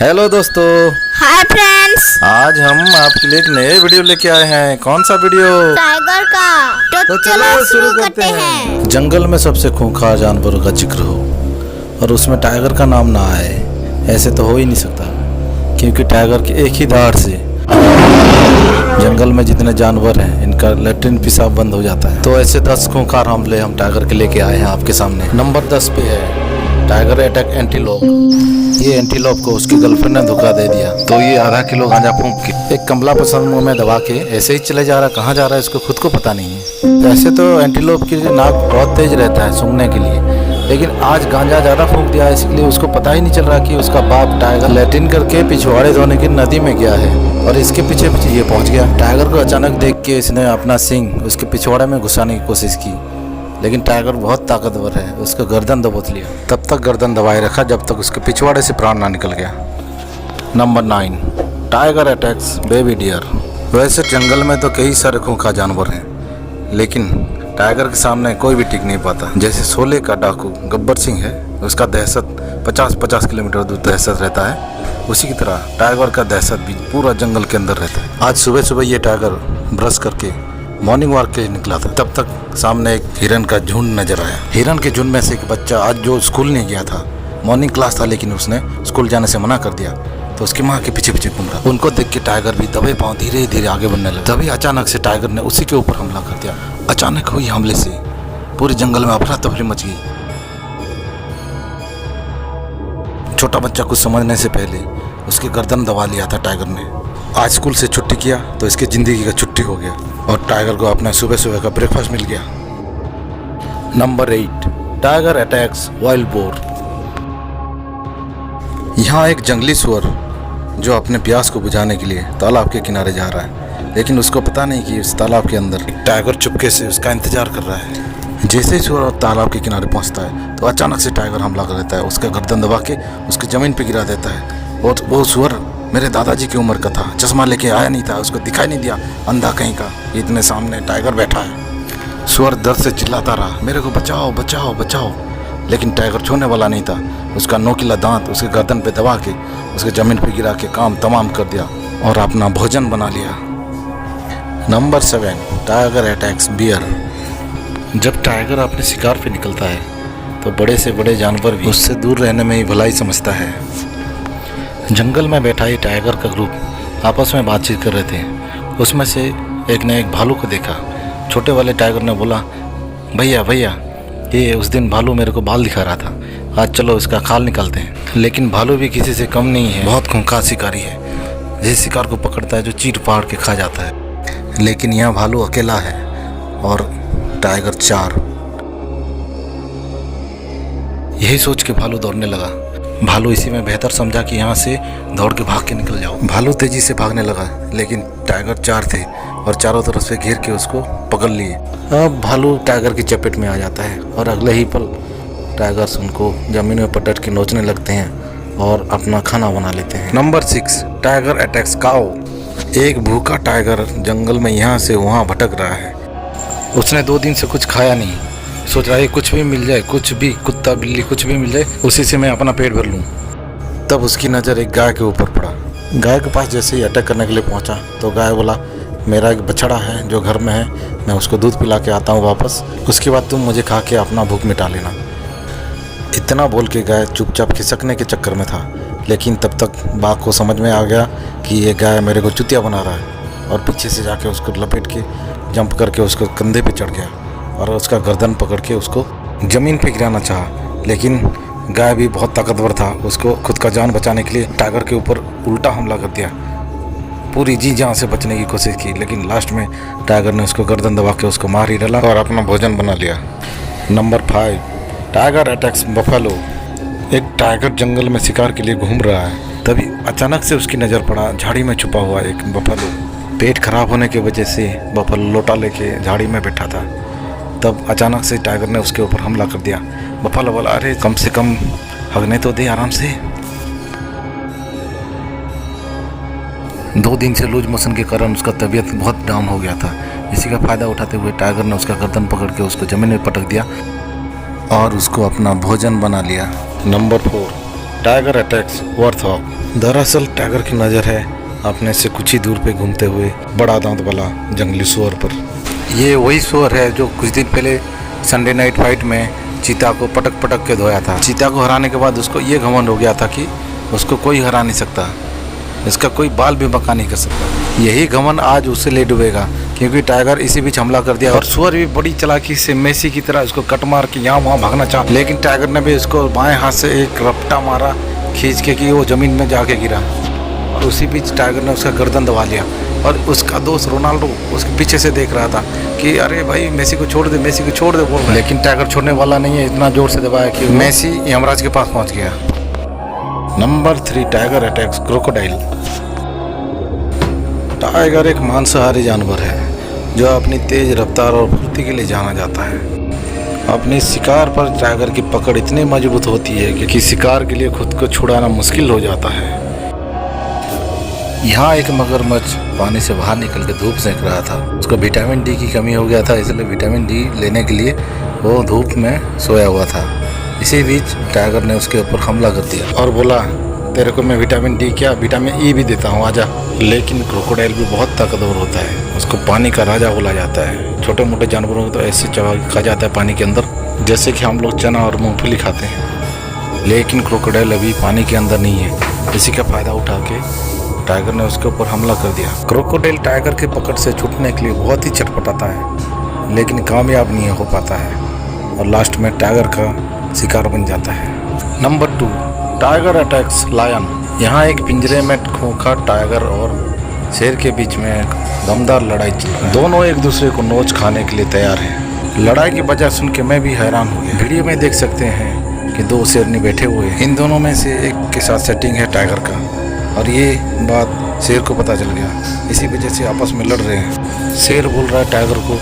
Hello दोस्तों। Hi friends. आज हम आपके लिए एक नए वीडियो लेके आए हैं। कौन सा वीडियो? टाइगर का। तो चलो शुरू करते हैं। जंगल में सबसे खूंखार जानवरों का जिक्र हो और उसमें टाइगर का नाम ना आए, ऐसे तो हो ही नहीं सकता, क्योंकि टाइगर की एक ही धाड़ से जंगल में जितने जानवर हैं इनका लैट्रिन पेशाब बंद हो जाता है। तो ऐसे 10 खूंखार हमले हम टाइगर के लेके आए हैं आपके सामने। नंबर 10 पे है टाइगर अटैक एंटीलोप। ये एंटीलोप को उसकी गर्लफ्रेंड ने धोखा दे दिया, तो ये आधा किलो गांजा फूंक के एक कमला पसंद मुंह में दबा के ऐसे ही चले जा रहा। कहाँ जा रहा है इसको खुद को पता नहीं है। वैसे तो एंटीलोप की नाक बहुत तेज रहता है सूंघने के लिए, लेकिन आज गांजा ज़्यादा फूंक दिया है, इसलिए उसको पता ही नहीं चल रहा कि उसका बाप टाइगर लैट्रिन करके पिछवाड़े धोने की नदी में गया है और इसके पीछे पीछे ये पहुंच गया। टाइगर को अचानक देख के इसने अपना सींग उसके पिछवाड़े में घुसाने की कोशिश की, लेकिन टाइगर बहुत ताकतवर है, उसका गर्दन दबोच लिया। तब तक गर्दन दबाए रखा जब तक उसके पिछवाड़े से प्राण ना निकल गया। Number 9 tiger attacks baby deer. वैसे जंगल में तो कई सारे खूंखार जानवर हैं, लेकिन टाइगर के सामने कोई भी टिक नहीं पाता। जैसे शोले का डाकू गब्बर सिंह है, उसका दहशत 50-50 किलोमीटर दूर दहशत रहता है, उसी की तरह टाइगर का दहशत भी पूरा जंगल के अंदर रहता है। आज सुबह सुबह ये टाइगर ब्रश करके मॉर्निंग वॉक के लिए निकला था, तब तक सामने एक हिरन का झुंड नजर आया। हिरन के झुंड में से एक बच्चा आज जो स्कूल नहीं गया था, मॉर्निंग क्लास था, लेकिन उसने स्कूल जाने से मना कर दिया, तो उसकी माँ के पीछे पीछे घूम रहा। उनको देख के टाइगर भी दबे पांव धीरे धीरे आगे बढ़ने लगा। तभी अचानक से टाइगर ने उसी के ऊपर हमला कर दिया। अचानक हुई हमले से पूरे जंगल में अफरा तफरी मच गई। छोटा बच्चा कुछ समझने से पहले उसकी गर्दन दबा लिया था टाइगर ने। आज स्कूल से छुट्टी किया तो इसकी जिंदगी का छुट्टी हो गया और टाइगर को अपना सुबह सुबह का ब्रेकफास्ट मिल गया। Number 8 tiger attacks wild boar. यहाँ एक जंगली सुअर जो अपने प्यास को बुझाने के लिए तालाब के किनारे जा रहा है, लेकिन उसको पता नहीं कि उस तालाब के अंदर टाइगर चुपके से उसका इंतजार कर रहा है। जैसे ही सुअर तालाब के किनारे पहुँचता है तो अचानक से टाइगर हमला कर देता है, उसका गर्दन दबा के उसकी ज़मीन पर गिरा देता है। और वो सुअर मेरे दादाजी की उम्र का था, चश्मा लेके आया नहीं था, उसको दिखाई नहीं दिया, अंधा कहीं का। इतने सामने टाइगर बैठा है। सुअर दर्द से चिल्लाता रहा, मेरे को बचाओ बचाओ बचाओ, लेकिन टाइगर छोड़ने वाला नहीं था। उसका नोकीला दांत उसके गर्दन पे दबा के उसके ज़मीन पे गिरा के काम तमाम कर दिया और अपना भोजन बना लिया। Number 7 tiger attacks bear. जब टाइगर अपने शिकार पे निकलता है तो बड़े से बड़े जानवर भी उससे दूर रहने में ही भलाई समझता है। जंगल में बैठा ही टाइगर का ग्रुप आपस में बातचीत कर रहे थे। उसमें से एक ने एक भालू को देखा। छोटे वाले टाइगर ने बोला, भैया भैया, ये उस दिन भालू मेरे को बाल दिखा रहा था, आज चलो इसका खाल निकालते हैं। लेकिन भालू भी किसी से कम नहीं है, बहुत खूंखार शिकारी है। जिस शिकार को पकड़ता है जो चीर फाड़ के खा जाता है। लेकिन यहाँ भालू अकेला है और टाइगर 4। यही सोच के भालू दौड़ने लगा। भालू इसी में बेहतर समझा कि यहाँ से दौड़ के भाग के निकल जाओ। भालू तेजी से भागने लगा, लेकिन टाइगर 4 थे और चारों तरफ से घेर के उसको पकड़ लिए। अब भालू टाइगर की चपेट में आ जाता है और अगले ही पल टाइगर्स उनको जमीन में पटक के नोचने लगते हैं और अपना खाना बना लेते हैं। नंबर 6 टाइगर अटैक्स काऊ। एक भूखा टाइगर जंगल में यहाँ से वहाँ भटक रहा है। उसने 2 दिन से कुछ खाया नहीं, सोच रहा है कुछ भी मिल जाए, कुछ भी, कुत्ता बिल्ली कुछ भी मिल जाए, उसी से मैं अपना पेट भर लूँ। तब उसकी नज़र एक गाय के ऊपर पड़ा। गाय के पास जैसे ही अटैक करने के लिए पहुँचा तो गाय बोला, मेरा एक बछड़ा है जो घर में है, मैं उसको दूध पिला के आता हूँ वापस, उसके बाद तुम मुझे खा के अपना भूख मिटा लेना। इतना बोल के गाय चुपचाप खिसकने के चक्कर में था, लेकिन तब तक बाघ को समझ में आ गया कि ये गाय मेरे को चुतिया बना रहा है और पीछे से जाके उसको लपेट के जंप करके उसको कंधे पे चढ़ गया और उसका गर्दन पकड़ के उसको ज़मीन पे गिराना चाहा। लेकिन गाय भी बहुत ताकतवर था, उसको खुद का जान बचाने के लिए टाइगर के ऊपर उल्टा हमला कर दिया। पूरी जी जान से बचने की कोशिश की, लेकिन लास्ट में टाइगर ने उसको गर्दन दबा के उसको मार ही डाला और अपना भोजन बना लिया। Number 5 tiger attacks buffalo. एक टाइगर जंगल में शिकार के लिए घूम रहा है, तभी अचानक से उसकी नज़र पड़ा झाड़ी में छुपा हुआ एक बफेलो। पेट खराब होने की वजह से बफेलो लोटा लेके झाड़ी में बैठा था। तब अचानक से टाइगर ने उसके ऊपर हमला कर दिया। बफेलो बोला, अरे कम से कम हगने तो दे आराम से। 2 दिन से लूज मोशन के कारण उसका तबीयत बहुत डाउन हो गया था। इसी का फ़ायदा उठाते हुए टाइगर ने उसका गर्दन पकड़ के उसको ज़मीन में पटक दिया और उसको अपना भोजन बना लिया। Number 4 tiger attacks warthog. दरअसल टाइगर की नज़र है अपने से कुछ ही दूर पे घूमते हुए बड़ा दांत वाला जंगली सुअर पर। ये वही सुअर है जो कुछ दिन पहले संडे नाइट फाइट में चीता को पटक पटक के धोया था। चीता को हराने के बाद उसको ये घमंड हो गया था कि उसको कोई हरा नहीं सकता, इसका कोई बाल भी बका नहीं कर सकता। यही घमंड आज उसे ले डूबेगा, क्योंकि टाइगर इसी बीच हमला कर दिया और सुअर भी बड़ी चालाकी से मेसी की तरह उसको कट मार के यहाँ वहाँ भागना चाहा, लेकिन टाइगर ने भी उसको बाएं हाथ से एक रपटा मारा खींच के कि वो ज़मीन में जाके गिरा। और उसी बीच टाइगर ने उसका गर्दन दबा लिया और उसका दोस्त रोनाल्डो उसके पीछे से देख रहा था कि अरे भाई मेसी को छोड़ दे, मेसी को छोड़ दे बोल रहा है। लेकिन टाइगर छोड़ने वाला नहीं है, इतना जोर से दबाया कि मेसी यमराज के पास पहुंच गया। Number 3, tiger attacks crocodile. Tiger एक मांसाहारी जानवर है जो अपनी तेज रफ्तार और फुर्ती के लिए जाना जाता है। अपने शिकार पर टाइगर की पकड़ इतनी मजबूत होती है कि शिकार के लिए खुद को छुड़ाना मुश्किल हो जाता है। यहाँ एक मगरमच्छ पानी से बाहर निकल के धूप सेक रहा था। उसको विटामिन डी की कमी हो गया था, इसलिए विटामिन डी लेने के लिए वो धूप में सोया हुआ था। इसी बीच टाइगर ने उसके ऊपर हमला कर दिया और बोला, तेरे को मैं विटामिन डी क्या विटामिन ई भी देता हूँ, आजा। लेकिन क्रोकोडाइल भी बहुत ताकतवर होता है, उसको पानी का राजा बोला जाता है। छोटे मोटे जानवरों को तो ऐसे चबा खा जाता है पानी के अंदर, जैसे कि हम लोग चना और मूंगफली खाते हैं। लेकिन क्रोकोडाइल अभी पानी के अंदर नहीं है। इसी का फ़ायदा उठा के टाइगर ने उसके ऊपर हमला कर दिया। क्रोकोडाइल टाइगर की पकड़ से छूटने के लिए बहुत ही छटपटाता है, लेकिन कामयाब नहीं हो पाता है और लास्ट में टाइगर का शिकार बन जाता है। Number 2, tiger attacks lion. यहाँ एक पिंजरे में खोखा टाइगर और शेर के बीच में दमदार लड़ाई चल रही है। दोनों एक दूसरे को नोच खाने के लिए तैयार हैं। लड़ाई की वजह सुन के मैं भी हैरान हो गया। वीडियो में देख सकते हैं कि 2 शेरनी बैठे हुए हैं। इन दोनों में से एक के साथ सेटिंग है टाइगर का, और ये बात शेर को पता चल गया। इसी वजह से आपस में लड़ रहे हैं। शेर बोल रहा है टाइगर को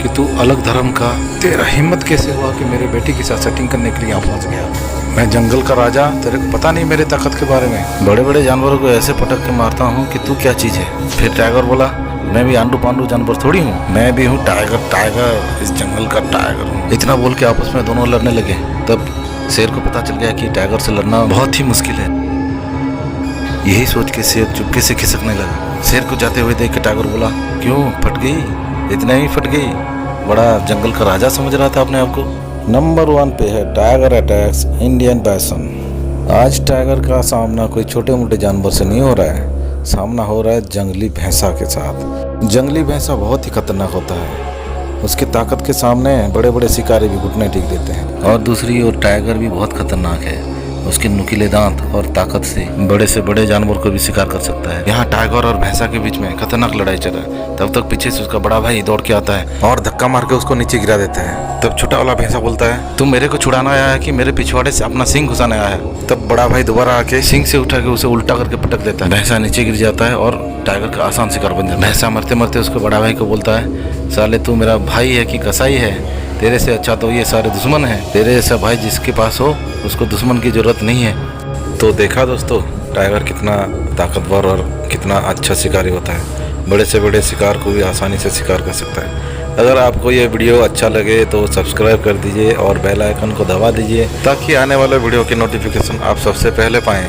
कि तू अलग धर्म का, तेरा हिम्मत कैसे हुआ कि मेरे बेटी के साथ सेटिंग करने के लिए यहाँ पहुँच गया? मैं जंगल का राजा, तेरे को पता नहीं मेरे ताकत के बारे में? बड़े बड़े जानवरों को ऐसे पटक के मारता हूँ कि तू क्या चीज़ है? फिर टाइगर बोला, मैं भी आंडू पांडू जानवर थोड़ी हूँ, मैं भी हूँ टाइगर। टाइगर इस जंगल का टाइगर हूँ। इतना बोल के आपस में दोनों लड़ने लगे। तब शेर को पता चल गया कि टाइगर से लड़ना बहुत ही मुश्किल है। यही सोच के शेर चुपके से खिसकने लगा। शेर को जाते हुए देख के टाइगर बोला, क्यों फट गई? इतना ही फट गई? बड़ा जंगल का राजा समझ रहा था अपने आप को। नंबर 1 पे है टाइगर अटैक्स इंडियन बाइसन। आज टाइगर का सामना कोई छोटे मोटे जानवर से नहीं हो रहा है, सामना हो रहा है जंगली भैंसा के साथ। जंगली भैंसा बहुत ही खतरनाक होता है। उसकी ताकत के सामने बड़े बड़े शिकारी भी घुटने टेक देते हैं। और दूसरी ओर टाइगर भी बहुत खतरनाक है। उसके नुकीले दांत और ताकत से बड़े जानवर को भी शिकार कर सकता है। यहाँ टाइगर और भैंसा के बीच में खतरनाक लड़ाई चल रहा है। तब तक पीछे से उसका बड़ा भाई दौड़ के आता है और धक्का मार के उसको नीचे गिरा देता है। तब छोटा वाला भैंसा बोलता है, तुम मेरे को छुड़ाना आया है कि मेरे पिछवाड़े से अपना सिंग घुसाने आया है? तब बड़ा भाई दोबारा आके सिंग से उठा के उसे उल्टा करके पटक देता है। भैंसा नीचे गिर जाता है और टाइगर का आसान शिकार बन जाता है। भैंसा मरते मरते उसको बड़ा भाई को बोलता है, साले तू मेरा भाई है कि कसाई है? तेरे से अच्छा तो ये सारे दुश्मन हैं। तेरे जैसा भाई जिसके पास हो उसको दुश्मन की जरूरत नहीं है। तो देखा दोस्तों, टाइगर कितना ताकतवर और कितना अच्छा शिकारी होता है। बड़े से बड़े शिकार को भी आसानी से शिकार कर सकता है। अगर आपको ये वीडियो अच्छा लगे तो सब्सक्राइब कर दीजिए और बेल आइकन को दबा दीजिए ताकि आने वाले वीडियो की नोटिफिकेशन आप सबसे पहले पाएँ।